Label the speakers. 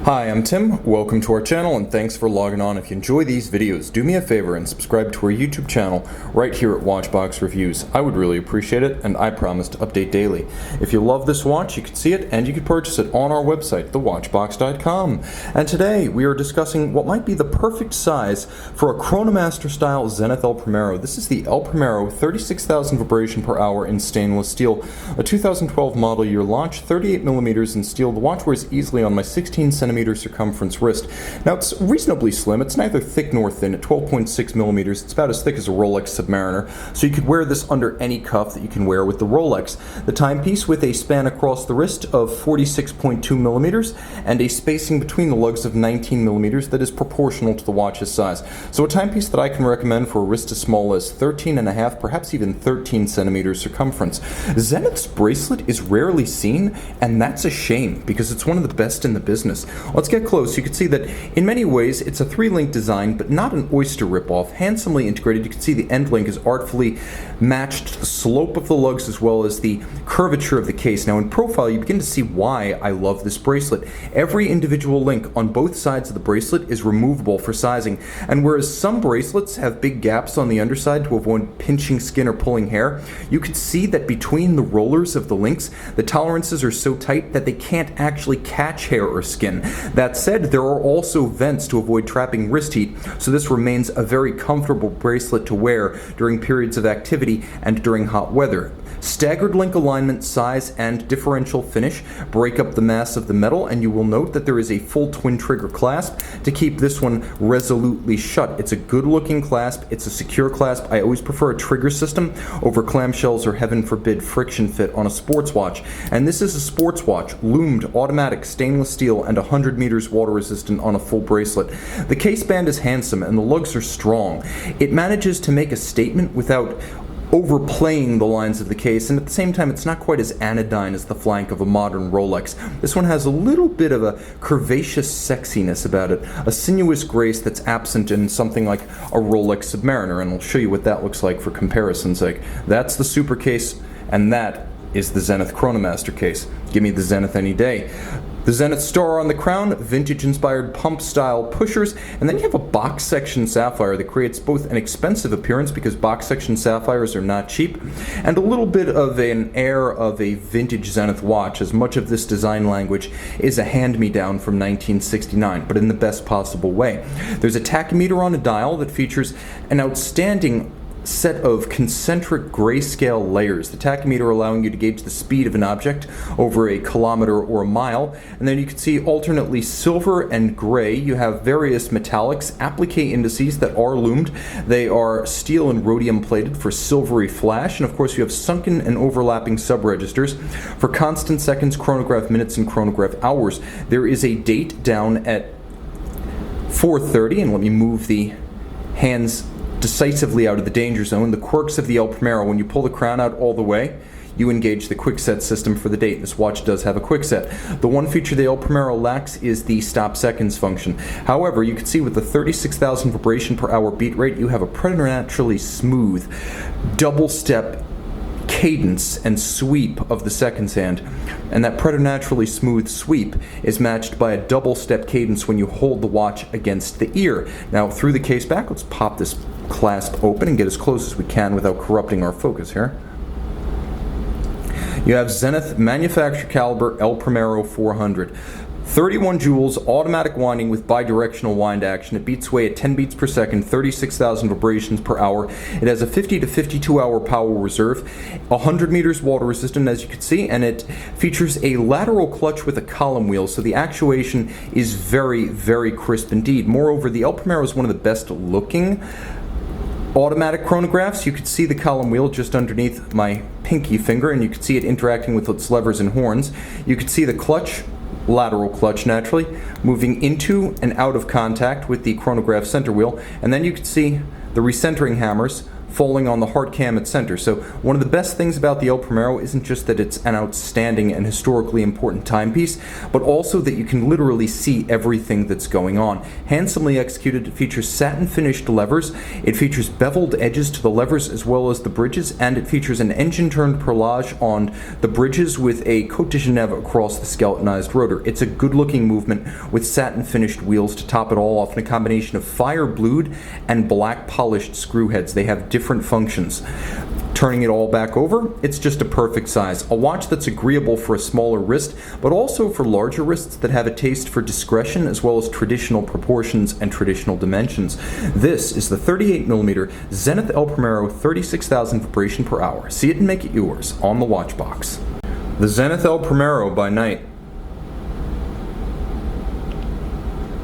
Speaker 1: Hi, I'm Tim. Welcome to our channel and thanks for logging on. If you enjoy these videos, do me a favor and subscribe to our YouTube channel right here at Watchbox Reviews. I would really appreciate it, and I promise to update daily. If you love this watch, you can see it and you can purchase it on our website, thewatchbox.com. And today we are discussing what might be the perfect size for a Chronomaster style Zenith El Primero. This is the El Primero 36,000 vibration per hour in stainless steel, a 2012 model year launch, 38 millimeters in steel. The watch wears easily on my 16 centimeter circumference wrist. Now it's reasonably slim. It's neither thick nor thin at 12.6 millimeters. It's about as thick as a Rolex Submariner, so you could wear this under any cuff that you can wear with the Rolex. The timepiece with a span across the wrist of 46.2 millimeters and a spacing between the lugs of 19 millimeters that is proportional to the watch's size. So a timepiece that I can recommend for a wrist as small as 13.5, perhaps even 13 centimeters circumference. Zenith's bracelet is rarely seen, and that's a shame because it's one of the best in the business. Let's get close. You can see that in many ways it's a 3-link design, but not an Oyster ripoff. Handsomely integrated. You can see the end link is artfully matched the slope of the lugs as well as the curvature of the case. Now in profile you begin to see why I love this bracelet. Every individual link on both sides of the bracelet is removable for sizing, and whereas some bracelets have big gaps on the underside to avoid pinching skin or pulling hair, you can see that between the rollers of the links the tolerances are so tight that they can't actually catch hair or skin. That said, there are also vents to avoid trapping wrist heat, so this remains a very comfortable bracelet to wear during periods of activity and during hot weather. Staggered link alignment, size, and differential finish break up the mass of the metal, and you will note that there is a full twin trigger clasp to keep this one resolutely shut. It's a good looking clasp, it's a secure clasp. I always prefer a trigger system over clamshells or, heaven forbid, friction fit on a sports watch. And this is a sports watch, loomed, automatic, stainless steel, and 100 meters water resistant on a full bracelet. The case band is handsome and the lugs are strong. It manages to make a statement without overplaying the lines of the case, and at the same time it's not quite as anodyne as the flank of a modern Rolex. This one has a little bit of a curvaceous sexiness about it, a sinuous grace that's absent in something like a Rolex Submariner, and I'll show you what that looks like for comparison's sake. That's the Super case, and that is the Zenith Chronomaster case. Give me the Zenith any day. The Zenith star on the crown, vintage-inspired pump-style pushers, and then you have a box-section sapphire that creates both an expensive appearance because box-section sapphires are not cheap, and a little bit of an air of a vintage Zenith watch, as much of this design language is a hand-me-down from 1969, but in the best possible way. There's a tachymeter on a dial that features an outstanding set of concentric grayscale layers, the tachymeter allowing you to gauge the speed of an object over a kilometer or a mile, and then you can see alternately silver and gray. You have various metallics, applique indices that are loomed. They are steel and rhodium plated for silvery flash, and of course you have sunken and overlapping subregisters for constant seconds, chronograph minutes, and chronograph hours. There is a date down at 4:30, and let me move the hands decisively out of the danger zone. The quirks of the El Primero: when you pull the crown out all the way, you engage the quick set system for the date. This watch does have a quick set. The one feature the El Primero lacks is the stop seconds function. However, you can see with the 36,000 vibration per hour beat rate, you have a preternaturally smooth double step cadence and sweep of the seconds hand, and that preternaturally smooth sweep is matched by a double step cadence when you hold the watch against the ear. Now through the case back, let's pop this clasp open and get as close as we can without corrupting our focus here. You have Zenith manufacturer caliber El Primero 400. 31 joules, automatic winding with bidirectional wind action. It beats away at 10 beats per second, 36,000 vibrations per hour. It has a 50 to 52 hour power reserve, 100 meters water resistant as you can see, and it features a lateral clutch with a column wheel, so the actuation is very, very crisp indeed. Moreover, the El Primero is one of the best looking automatic chronographs. You can see the column wheel just underneath my pinky finger, and you can see it interacting with its levers and horns. You can see the clutch, lateral clutch naturally, moving into and out of contact with the chronograph center wheel, and then you can see the recentering hammers falling on the heart cam at center. So one of the best things about the El Primero isn't just that it's an outstanding and historically important timepiece, but also that you can literally see everything that's going on. Handsomely executed, it features satin finished levers, it features beveled edges to the levers as well as the bridges, and it features an engine turned perlage on the bridges with a Côte de Genève across the skeletonized rotor. It's a good looking movement with satin finished wheels to top it all off in a combination of fire blued and black polished screw heads. They have different functions. Turning it all back over, it's just a perfect size. A watch that's agreeable for a smaller wrist, but also for larger wrists that have a taste for discretion as well as traditional proportions and traditional dimensions. This is the 38mm Zenith El Primero 36,000 vibration per hour. See it and make it yours on the watch box. The Zenith El Primero by night